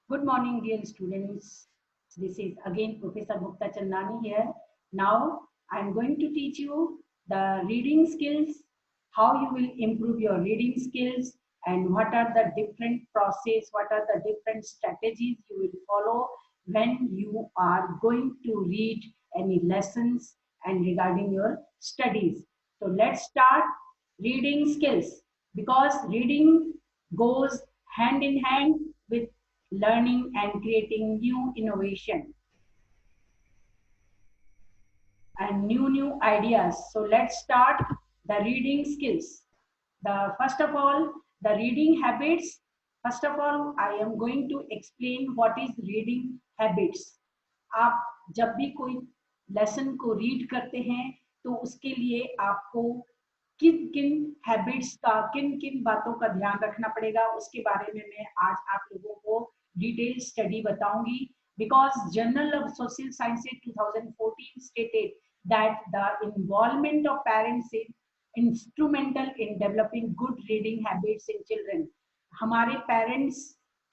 Good morning, dear students. This is again Professor Mukta Chandani here. Now I am going to teach you the reading skills, how you will improve your reading skills, and what are the different process, what are the different strategies you will follow when you are going to read any lessons and regarding your studies. So let's start reading skills because reading goes hand in hand with learning and creating new innovation and new ideas. So let's start the reading skills. The first of all, the reading habits. First of all, I am going to explain what is reading habits. आप जब भी कोई lesson को read करते हैं तो उसके लिए आपको किन किन हैबिट्स का किन किन बातों का ध्यान रखना पड़ेगा उसके बारे में मैं आज आप लोगों को डिटेल स्टडी बताऊंगी because Journal of Social Sciences 2014 stated that the involvement of parents is instrumental in developing good reading habits in children. हमारे पेरेंट्स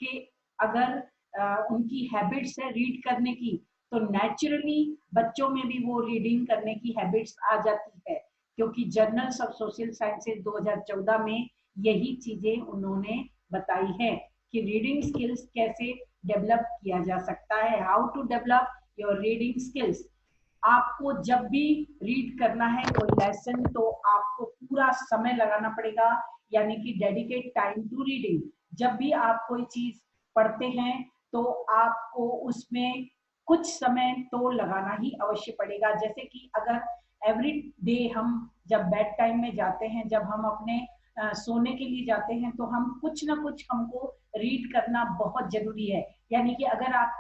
के अगर उनकी हैबिट्स है रीड करने की तो नेचुरली बच्चों में भी वो रीडिंग करने की हैबिट्स आ जाती है क्योंकि जर्नल्स ऑफ सोशल साइंसेज 2014 में यही चीजें उन्होंने बताई है कि रीडिंग स्किल्स कैसे डेवलप किया जा सकता है. How to develop your reading skills. आपको जब भी रीड करना है कोई लेसन तो आपको पूरा समय लगाना पड़ेगा यानी कि डेडिकेट टाइम टू रीडिंग. जब भी आप कोई चीज पढ़ते हैं तो आपको उसमें कुछ समय तो लगाना ही अवश्य पड़ेगा. जैसे कि अगर एवरी डे हम जब बेड टाइम में जाते हैं जब हम अपने सोने के लिए जाते हैं तो हम कुछ ना कुछ हमको रीड करना बहुत जरूरी है. यानी कि अगर आप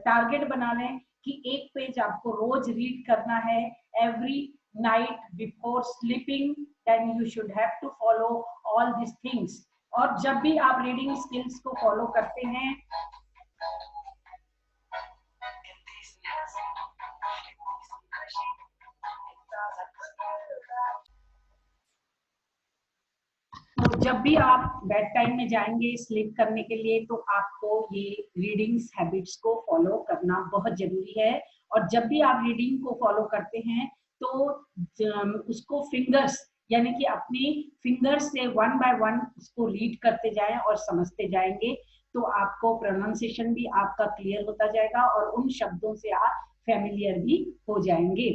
टारगेट बना लें कि एक पेज आपको रोज रीड करना है every night before sleeping then you should have to follow all this things. और जब भी आप रीडिंग स्किल्स को फॉलो करते हैं तो जब भी आप बेड टाइम में जाएंगे स्लीप करने के लिए तो आपको ये रीडिंग हैबिट्स को फॉलो करना बहुत जरूरी है. और जब भी आप रीडिंग को फॉलो करते हैं तो उसको फिंगर्स यानी कि अपनी फिंगर्स से वन बाय वन उसको रीड करते जाएं और समझते जाएंगे तो आपको प्रोनाउंसिएशन भी आपका क्लियर होता जाएगा और उन शब्दों से आप फैमिलियर भी हो जाएंगे.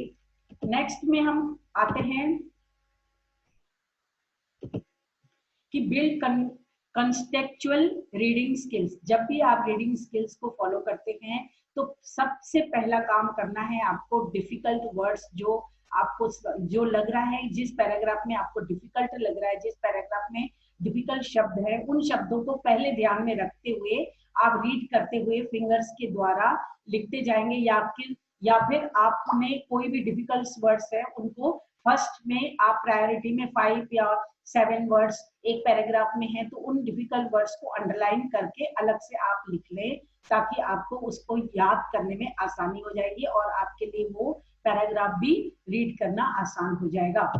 नेक्स्ट में हम आते हैं कि बिल्ड कंटेक्चुअल रीडिंग स्किल्स. जब भी आप रीडिंग स्किल्स को फॉलो करते हैं तो सबसे पहला काम करना है आपको डिफिकल्ट वर्ड्स जो आपको जो लग रहा है जिस पैराग्राफ में आपको डिफिकल्ट लग रहा है जिस पैराग्राफ में डिफिकल्ट शब्द है उन शब्दों को पहले ध्यान में रखते हुए आप रीड करते हुए फिंगर्स के द्वारा लिखते जाएंगे या फिर आपने कोई भी डिफिकल्ट वर्ड्स है उनको फर्स्ट में आप प्रायोरिटी में 5 या 7 वर्ड्स एक पैराग्राफ में है तो उन डिफिकल्ट वर्ड्स को अंडरलाइन करके अलग से आप लिख लें ताकि आपको उसको याद करने में आसानी हो जाएगी और आपके लिए वो पैराग्राफ भी रीड करना आसान हो जाएगा.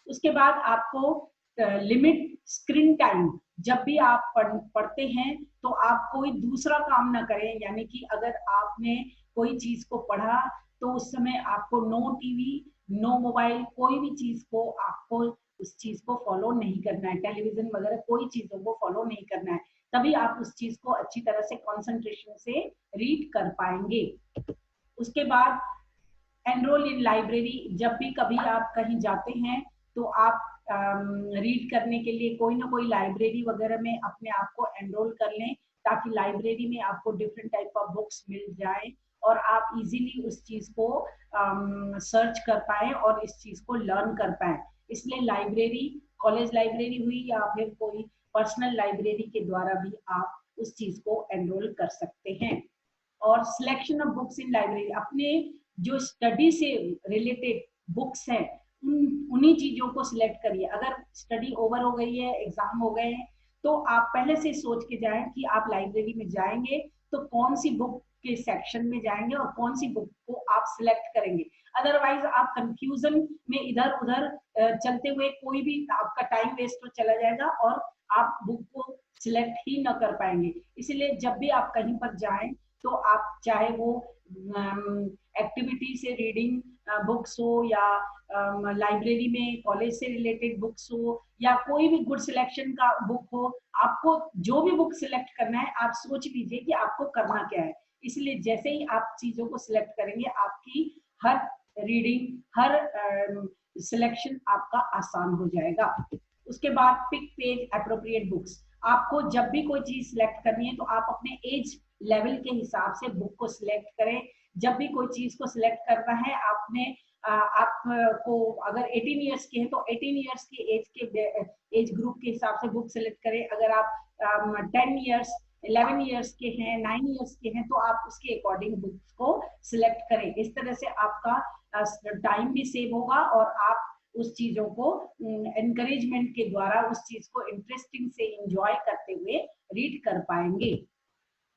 उसके बाद आपको लिमिट स्क्रीन टाइम. जब भी आप पढ़ते हैं तो आप कोई दूसरा काम ना करें यानी कि अगर आपने कोई चीज को पढ़ा तो उस समय आपको नो टीवी नो मोबाइल कोई भी चीज को आपको उस चीज को फॉलो नहीं करना है. टेलीविजन वगैरह कोई चीजों को फॉलो नहीं करना है तभी आप उस चीज को अच्छी तरह से कंसंट्रेशन से रीड कर पाएंगे. उसके बाद एनरोल इन लाइब्रेरी. जब भी कभी आप कहीं जाते हैं तो आप रीड करने के लिए कोई ना कोई लाइब्रेरी वगैरह में अपने आप को एनरोल कर लें ताकि लाइब्रेरी में आपको डिफरेंट टाइप ऑफ बुक्स मिल जाए और आप इजीली उस चीज को सर्च कर पाए और इस चीज को लर्न कर पाए. इसलिए लाइब्रेरी कॉलेज लाइब्रेरी हुई या फिर कोई पर्सनल लाइब्रेरी के द्वारा भी आप उस चीज को एनरोल कर सकते हैं. और selection of books in library. अपने जो स्टडी से रिलेटेड बुक्स हैं उन्हीं चीजों को सिलेक्ट करिए. अगर स्टडी ओवर हो गई है एग्जाम हो गए हैं तो आप पहले से सोच के जाएं कि आप लाइब्रेरी में जाएंगे तो कौन सी बुक के सेक्शन में जाएंगे और कौन सी बुक को आप सिलेक्ट करेंगे. अदरवाइज आप कंफ्यूजन में इधर उधर चलते हुए कोई भी आपका टाइम वेस्ट तो चला जाएगा और आप बुक को सिलेक्ट ही न कर पाएंगे। इसलिए जब भी आप कहीं पर जाएं तो आप चाहे वो एक्टिविटी से रीडिंग बुक्स हो या लाइब्रेरी में कॉलेज से रिलेटेड बुक्स हो या कोई भी गुड सिलेक्शन का बुक हो, आपको जो भी बुक सिलेक्ट करना है आप सोच लीजिए कि आपको करना क्या है। इसलिए जैसे ही आप चीजों को सिलेक्ट करेंगे आपकी हर रीडिंग, हर सिलेक्शन आपका आसान हो जाएगा। उसके बाद पिक पेज अप्रोप्रिएट बुक्स। आपको जब भी कोई चीज सिलेक्ट करनी है तो आप अपने एज लेवल के हिसाब से बुक को सिलेक्ट करें। जब भी कोई चीज को सिलेक्ट करना है आपने आपको अगर 18 इयर्स के हैं तो 18 इयर्स के एज ग्रुप के हिसाब से बुक सिलेक्ट करें। अगर आप 10 इयर्स 11 इयर्स के हैं 9 इयर्स के हैं तो आप उसके अकॉर्डिंग बुक्स को सिलेक्ट करें। इस तरह से आपका टाइम भी सेव होगा और आप उस चीजों को एनकरेजमेंट के द्वारा उस चीज को इंटरेस्टिंग से एंजॉय करते हुए रीड कर पाएंगे।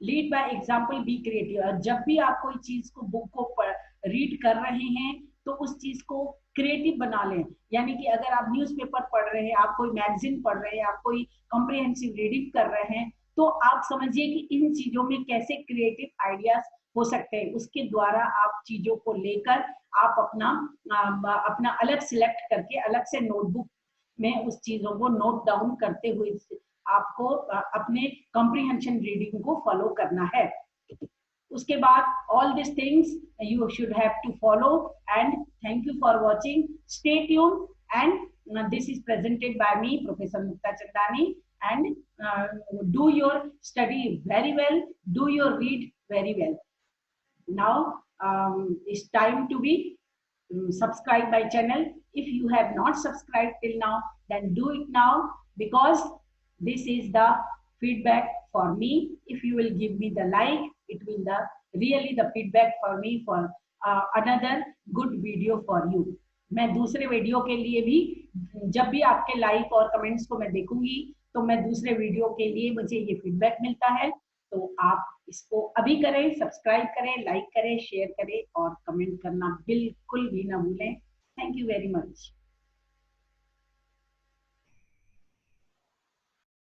Lead by example, be creative. जब भी आप कोई चीज को बुक को रीड कर रहे हैं तो उस चीज को क्रिएटिव बना लें। यानी कि अगर आप न्यूज़पेपर पढ़ रहे हैं, आप कोई मैगजीन पढ़ रहे हैं, आप कोई कॉम्प्रिहेंसिव रीडिंग कर रहे हैं, तो आप समझिए कि इन चीजों में कैसे क्रिएटिव आइडियाज हो सकते हैं। उसके द्वारा आप चीजों को लेकर आप अपना अलग सिलेक्ट करके अलग से नोटबुक में उस चीजों को नोट डाउन करते हुए आपको अपने कॉम्प्रिहेंशन रीडिंग को फॉलो करना है। उसके बाद all this things you should have to follow and thank you for watching, stay tune and this is presented by me professor Mukta Chandani and do your study very well, do your read very well. Now it's time to be subscribe my channel. If you have not subscribed till now, then do it now, because this is the feedback for me. If you will give me the like, it will the really the feedback for me for another good video for you. मैं दूसरे video के लिए भी जब भी आपके like और comments को मैं देखूंगी तो मैं दूसरे वीडियो के लिए मुझे ये फीडबैक मिलता है। तो आप इसको अभी करें, सब्सक्राइब करें, लाइक करें, शेयर करें और कमेंट करना बिल्कुल भी ना भूलें। Thank you very much.